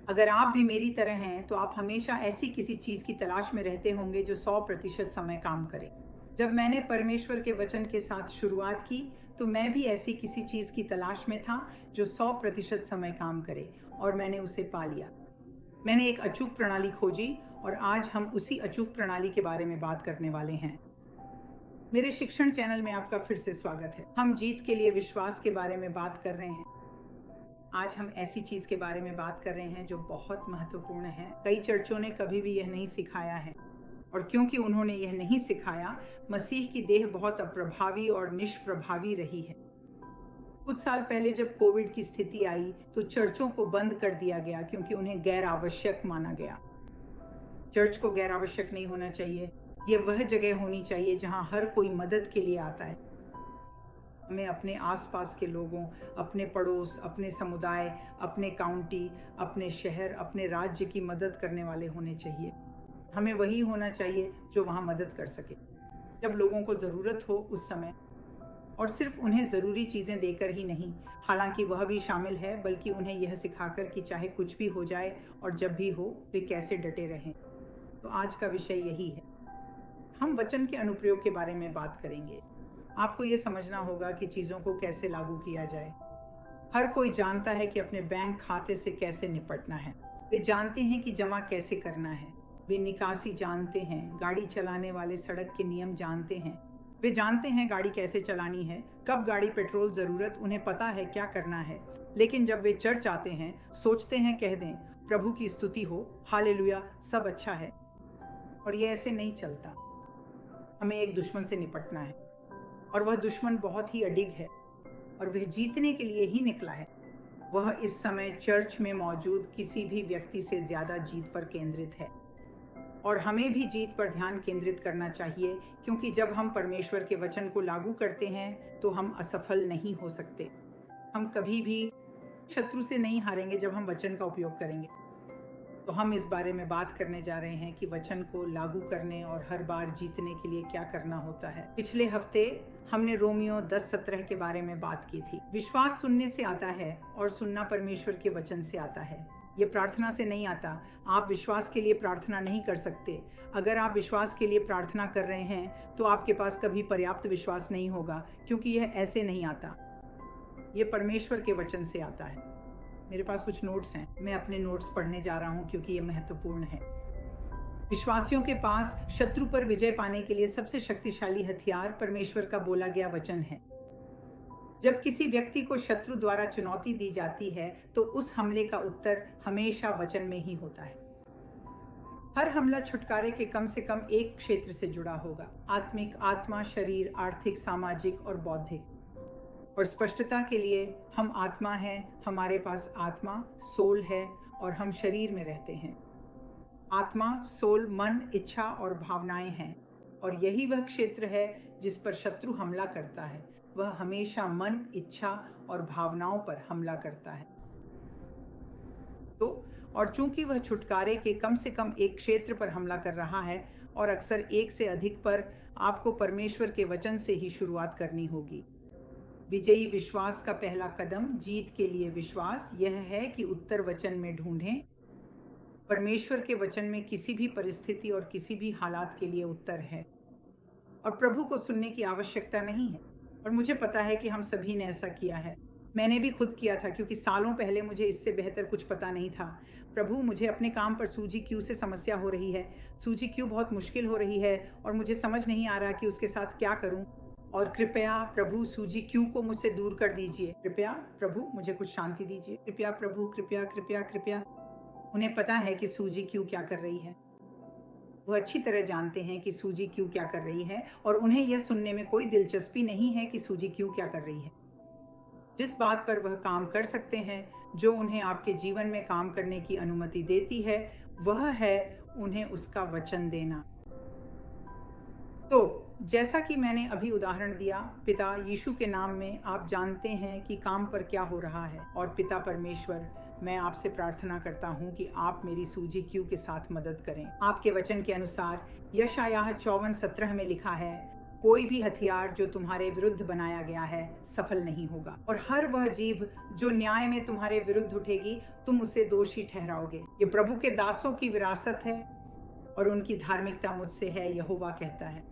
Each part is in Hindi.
अगर आप भी मेरी तरह हैं तो आप हमेशा ऐसी किसी चीज़ की तलाश में रहते होंगे जो 100% समय काम करे। जब मैंने परमेश्वर के वचन के साथ शुरुआत की तो मैं भी ऐसी किसी चीज़ की तलाश में था जो 100% समय काम करे, और मैंने उसे पा लिया। मैंने एक अचूक प्रणाली खोजी और आज हम उसी अचूक प्रणाली के बारे में बात करने वाले हैं। मेरे शिक्षण चैनल में आपका फिर से स्वागत है। हम जीत के लिए विश्वास के बारे में बात कर रहे हैं। आज हम ऐसी चीज के बारे में बात कर रहे हैं जो बहुत महत्वपूर्ण है। कई चर्चों ने कभी भी यह नहीं सिखाया है, और क्योंकि उन्होंने यह नहीं सिखाया, मसीह की देह बहुत अप्रभावी और निष्प्रभावी रही है। कुछ साल पहले जब कोविड की स्थिति आई तो चर्चों को बंद कर दिया गया क्योंकि उन्हें गैर आवश्यक माना गया। चर्च को गैर आवश्यक नहीं होना चाहिए। यह वह जगह होनी चाहिए जहां हर कोई मदद के लिए आता है। हमें अपने आसपास के लोगों, अपने पड़ोस, अपने समुदाय, अपने काउंटी, अपने शहर, अपने राज्य की मदद करने वाले होने चाहिए। हमें वही होना चाहिए जो वहाँ मदद कर सके जब लोगों को ज़रूरत हो उस समय, और सिर्फ उन्हें ज़रूरी चीज़ें देकर ही नहीं, हालांकि वह भी शामिल है, बल्कि उन्हें यह सिखाकर कि चाहे कुछ भी हो जाए और जब भी हो वे कैसे डटे रहें। तो आज का विषय यही है। हम वचन के अनुप्रयोग के बारे में बात करेंगे। आपको ये समझना होगा कि चीज़ों को कैसे लागू किया जाए। हर कोई जानता है कि अपने बैंक खाते से कैसे निपटना है। वे जानते हैं कि जमा कैसे करना है। वे निकासी जानते हैं। गाड़ी चलाने वाले सड़क के नियम जानते हैं। वे जानते हैं गाड़ी कैसे चलानी है, कब गाड़ी पेट्रोल ज़रूरत, उन्हें पता है क्या करना है। लेकिन जब वे चर्च आते हैं, सोचते हैं कह दें प्रभु की स्तुति हो, हालेलुया, सब अच्छा है। और ये ऐसे नहीं चलता। हमें एक दुश्मन से निपटना है, और वह दुश्मन बहुत ही अडिग है, और वह जीतने के लिए ही निकला है। वह इस समय चर्च में मौजूद किसी भी व्यक्ति से ज़्यादा जीत पर केंद्रित है, और हमें भी जीत पर ध्यान केंद्रित करना चाहिए, क्योंकि जब हम परमेश्वर के वचन को लागू करते हैं तो हम असफल नहीं हो सकते। हम कभी भी शत्रु से नहीं हारेंगे जब हम वचन का उपयोग करेंगे। तो हम इस बारे में बात करने जा रहे हैं कि वचन को लागू करने और हर बार जीतने के लिए क्या करना होता है। पिछले हफ्ते हमने रोमियो 10:17 के बारे में बात की थी। विश्वास सुनने से आता है, और सुनना परमेश्वर के वचन से आता है। ये प्रार्थना से नहीं आता। आप विश्वास के लिए प्रार्थना नहीं कर सकते। अगर आप विश्वास के लिए प्रार्थना कर रहे हैं तो आपके पास कभी पर्याप्त विश्वास नहीं होगा, क्योंकि यह ऐसे नहीं आता। ये परमेश्वर के वचन से आता है। मेरे पास कुछ नोट्स हैं, मैं अपने नोट्स पढ़ने जा रहा हूं क्योंकि ये महत्वपूर्ण है। विश्वासियों के पास शत्रु पर विजय पाने के लिए सबसे शक्तिशाली हथियार परमेश्वर का बोला गया वचन है। जब किसी व्यक्ति को शत्रु द्वारा चुनौती दी जाती है तो उस हमले का उत्तर हमेशा वचन में ही होता है। हर हमला छुटकारे के कम से कम एक क्षेत्र से जुड़ा होगा: आत्मिक, आत्मा, शरीर, आर्थिक, सामाजिक और बौद्धिक। और स्पष्टता के लिए, हम आत्मा हैं, हमारे पास आत्मा, सोल है, और हम शरीर में रहते हैं। आत्मा, सोल, मन, इच्छा और भावनाएं हैं, और यही वह क्षेत्र है जिस पर शत्रु हमला करता है। वह हमेशा मन, इच्छा और भावनाओं पर हमला करता है। तो और चूंकि वह छुटकारे के कम से कम एक क्षेत्र पर हमला कर रहा है, और अक्सर एक से अधिक पर, आपको परमेश्वर के वचन से ही शुरुआत करनी होगी। विजयी विश्वास का पहला कदम, जीत के लिए विश्वास, यह है कि उत्तर वचन में ढूंढें। परमेश्वर के वचन में किसी भी परिस्थिति और किसी भी हालात के लिए उत्तर है, और प्रभु को सुनने की आवश्यकता नहीं है। और मुझे पता है कि हम सभी ने ऐसा किया है। मैंने भी खुद किया था, क्योंकि सालों पहले मुझे इससे बेहतर कुछ पता नहीं था। प्रभु, मुझे अपने काम पर सूजी क्यू से समस्या हो रही है। सूजी क्यू बहुत मुश्किल हो रही है और मुझे समझ नहीं आ रहा कि उसके साथ क्या करूं। और कृपया प्रभु, सूजी क्यू को मुझसे दूर कर दीजिए। कृपया प्रभु, मुझे कुछ शांति दीजिए। कृपया प्रभु, कृपया कृपया कृपया। उन्हें पता है कि सूजी क्यू क्या कर रही है। वह अच्छी तरह जानते हैं कि सूजी क्यू क्या कर रही है, और उन्हें यह सुनने में कोई दिलचस्पी नहीं है कि सूजी क्यू क्या कर रही है। जिस बात पर वह काम कर सकते हैं, जो उन्हें आपके जीवन में काम करने की अनुमति देती है, वह है उन्हें उसका वचन देना। तो जैसा कि मैंने अभी उदाहरण दिया, पिता यीशु के नाम में आप जानते हैं कि काम पर क्या हो रहा है। और पिता परमेश्वर, मैं आपसे प्रार्थना करता हूँ कि आप मेरी सूजी क्यू के साथ मदद करें। आपके वचन के अनुसार यशायाह 54:17 में लिखा है, कोई भी हथियार जो तुम्हारे विरुद्ध बनाया गया है सफल नहीं होगा, और हर वह जीभ जो न्याय में तुम्हारे विरुद्ध उठेगी तुम उसे दोषी ठहराओगे। ये प्रभु के दासों की विरासत है और उनकी धार्मिकता मुझसे है, यहोवा कहता है।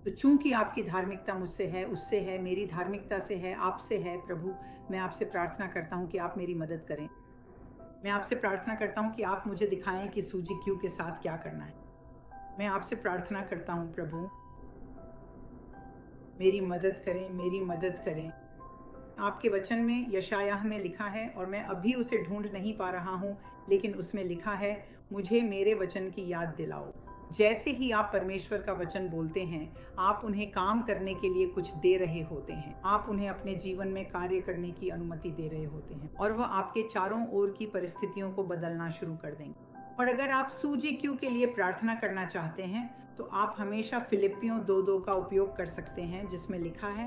तो चूंकि आपकी धार्मिकता मुझसे है, उससे है, मेरी धार्मिकता से है, आपसे है, प्रभु मैं आपसे प्रार्थना करता हूँ कि आप मेरी मदद करें। मैं आपसे प्रार्थना करता हूँ कि आप मुझे दिखाएं कि सूजी क्यू के साथ क्या करना है। मैं आपसे प्रार्थना करता हूँ प्रभु मेरी मदद करें, मेरी मदद करें। आपके वचन में यशायाह में लिखा है, और मैं अभी उसे ढूंढ नहीं पा रहा हूँ, लेकिन उसमें लिखा है, मुझे मेरे वचन की याद दिलाओ। जैसे ही आप परमेश्वर का वचन बोलते हैं, आप उन्हें काम करने के लिए कुछ दे रहे होते हैं। आप उन्हें अपने जीवन में कार्य करने की अनुमति दे रहे होते हैं, और वह आपके चारों ओर की परिस्थितियों को बदलना शुरू कर देंगे। और अगर आप सूजी क्यू के लिए प्रार्थना करना चाहते हैं तो आप हमेशा फिलिपियों 2:2 का उपयोग कर सकते हैं, जिसमें लिखा है,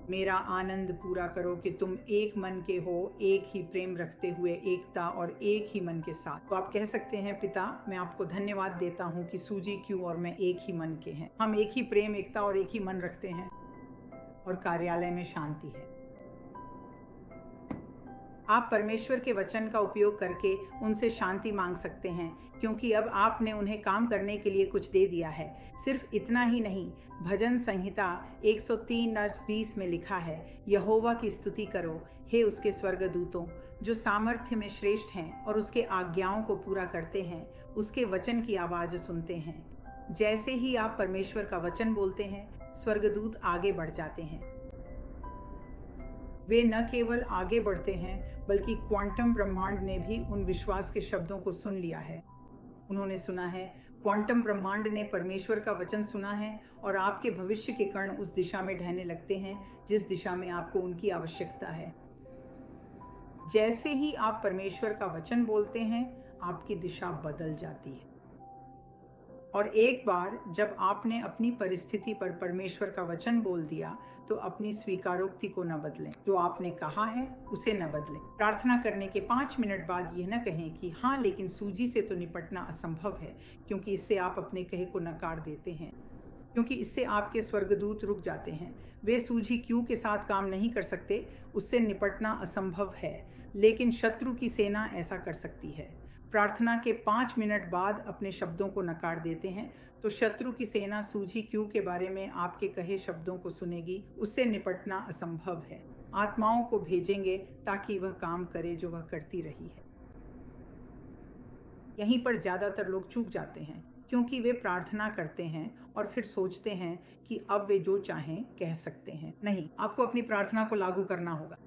मेरा आनंद पूरा करो कि तुम एक मन के हो, एक ही प्रेम रखते हुए एकता और एक ही मन के साथ। तो आप कह सकते हैं, पिता मैं आपको धन्यवाद देता हूँ कि सूजी क्यू और मैं एक ही मन के हैं। हम एक ही प्रेम, एकता और एक ही मन रखते हैं, और कार्यालय में शांति है। आप परमेश्वर के वचन का उपयोग करके उनसे शांति मांग सकते हैं, क्योंकि अब आपने उन्हें काम करने के लिए कुछ दे दिया है। सिर्फ इतना ही नहीं, भजन संहिता 103:20 में लिखा है, यहोवा की स्तुति करो हे उसके स्वर्गदूतों जो सामर्थ्य में श्रेष्ठ हैं और उसके आज्ञाओं को पूरा करते हैं, उसके वचन की आवाज़ सुनते हैं। जैसे ही आप परमेश्वर का वचन बोलते हैं, स्वर्गदूत आगे बढ़ जाते हैं। वे न केवल आगे बढ़ते हैं, बल्कि क्वांटम ब्रह्मांड ने भी उन विश्वास के शब्दों को सुन लिया है। उन्होंने सुना है, क्वांटम ब्रह्मांड ने परमेश्वर का वचन सुना है, और आपके भविष्य के कण उस दिशा में ढहने लगते हैं जिस दिशा में आपको उनकी आवश्यकता है। जैसे ही आप परमेश्वर का वचन बोलते हैं, आपकी दिशा बदल जाती है। और एक बार जब आपने अपनी परिस्थिति पर परमेश्वर का वचन बोल दिया, तो अपनी स्वीकारोक्ति को न बदलें। जो आपने कहा है उसे न बदलें। प्रार्थना करने के 5 मिनट बाद यह न कहें कि हाँ लेकिन सूजी से तो निपटना असंभव है, क्योंकि इससे आप अपने कहे को नकार देते हैं, क्योंकि इससे आपके स्वर्गदूत रुक जाते हैं। वे सूजी क्यू के साथ काम नहीं कर सकते, उससे निपटना असंभव है, लेकिन शत्रु की सेना ऐसा कर सकती है। प्रार्थना के 5 मिनट बाद अपने शब्दों को नकार देते हैं, तो शत्रु की सेना सूजी क्यू के बारे में आपके कहे शब्दों को सुनेगी। उससे निपटना असंभव है। आत्माओं को भेजेंगे ताकि वह काम करे जो वह करती रही है। यहीं पर ज्यादातर लोग चूक जाते हैं, क्योंकि वे प्रार्थना करते हैं और फिर सोचते हैं कि अब वे जो चाहें कह सकते हैं। नहीं, आपको अपनी प्रार्थना को लागू करना होगा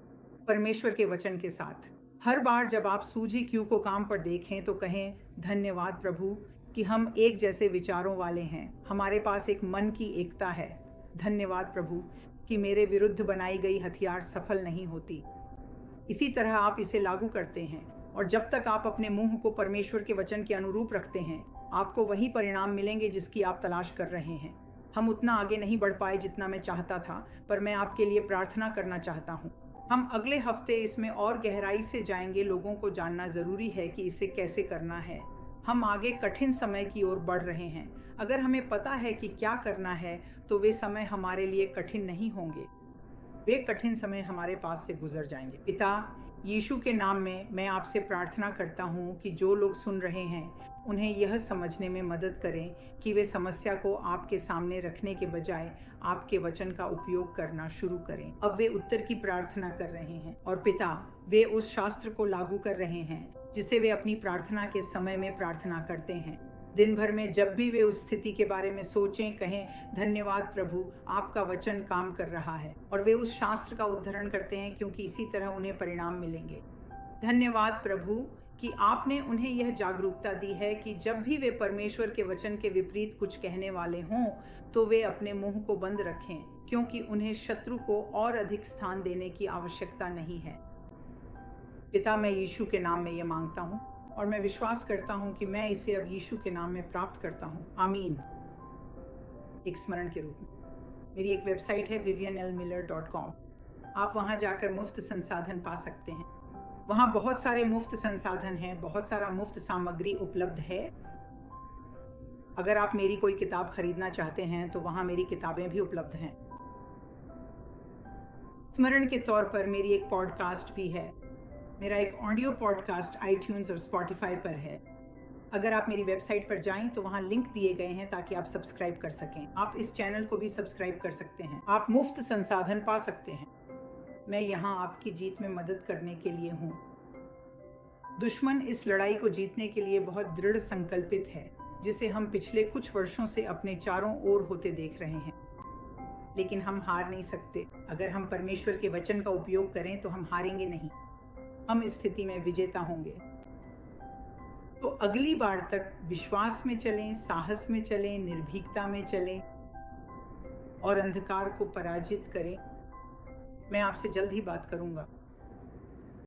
परमेश्वर के वचन के साथ। हर बार जब आप सूजी क्यू को काम पर देखें तो कहें, धन्यवाद प्रभु कि हम एक जैसे विचारों वाले हैं, हमारे पास एक मन की एकता है। धन्यवाद प्रभु कि मेरे विरुद्ध बनाई गई हथियार सफल नहीं होती। इसी तरह आप इसे लागू करते हैं, और जब तक आप अपने मुंह को परमेश्वर के वचन के अनुरूप रखते हैं, आपको वही परिणाम मिलेंगे जिसकी आप तलाश कर रहे हैं। हम उतना आगे नहीं बढ़ पाए जितना मैं चाहता था, पर मैं आपके लिए प्रार्थना करना चाहता हूँ। हम अगले हफ्ते इसमें और गहराई से जाएंगे। लोगों को जानना जरूरी है कि इसे कैसे करना है। हम आगे कठिन समय की ओर बढ़ रहे हैं। अगर हमें पता है कि क्या करना है, तो वे समय हमारे लिए कठिन नहीं होंगे, वे कठिन समय हमारे पास से गुजर जाएंगे। पिता, यीशु के नाम में मैं आपसे प्रार्थना करता हूँ कि जो लोग सुन रहे हैं उन्हें यह समझने में मदद करें कि वे समस्या को आपके सामने रखने के बजाय आपके वचन का उपयोग करना शुरू करें। अब वे उत्तर की प्रार्थना कर रहे हैं, और पिता वे उस शास्त्र को लागू कर रहे हैं जिसे वे अपनी प्रार्थना के समय में प्रार्थना करते हैं। दिन भर में जब भी वे उस स्थिति के बारे में सोचें, कहें, धन्यवाद प्रभु आपका वचन काम कर रहा है, और वे उस शास्त्र का उद्धरण करते हैं, क्योंकि इसी तरह उन्हें परिणाम मिलेंगे। धन्यवाद प्रभु कि आपने उन्हें यह जागरूकता दी है कि जब भी वे परमेश्वर के वचन के विपरीत कुछ कहने वाले हों, तो वे अपने मुंह को बंद रखें, क्योंकि उन्हें शत्रु को और अधिक स्थान देने की आवश्यकता नहीं है। पिता, मैं यीशु के नाम में यह मांगता हूँ, और मैं विश्वास करता हूँ कि मैं इसे अब यीशु के नाम में प्राप्त करता हूँ। आमीन। एक स्मरण के रूप में मेरी एक वेबसाइट है vivianlmiller.com। आप वहाँ जाकर मुफ्त संसाधन पा सकते हैं। वहाँ बहुत सारे मुफ्त संसाधन हैं, बहुत सारा मुफ्त सामग्री उपलब्ध है। अगर आप मेरी कोई किताब खरीदना चाहते हैं तो वहाँ मेरी किताबें भी उपलब्ध हैं। स्मरण के तौर पर मेरी एक पॉडकास्ट भी है। मेरा एक ऑडियो पॉडकास्ट iTunes और Spotify पर है। अगर आप मेरी वेबसाइट पर जाएं तो वहाँ लिंक दिए गए हैं ताकि आप सब्सक्राइब कर सकें। आप इस चैनल को भी सब्सक्राइब कर सकते हैं। आप मुफ्त संसाधन पा सकते हैं। मैं यहाँ आपकी जीत में मदद करने के लिए हूँ। दुश्मन इस लड़ाई को जीतने के लिए बहुत दृढ़ संकल्पित है, जिसे हम पिछले कुछ वर्षों से अपने चारों ओर होते देख रहे हैं। लेकिन हम हार नहीं सकते। अगर हम परमेश्वर के वचन का उपयोग करें तो हम हारेंगे नहीं। हम इस स्थिति में विजेता होंगे। तो अगली बार तक विश्वास में चलें, साहस में चलें, निर्भीकता में चलें और अंधकार को पराजित करें। मैं आपसे जल्द ही बात करूंगा।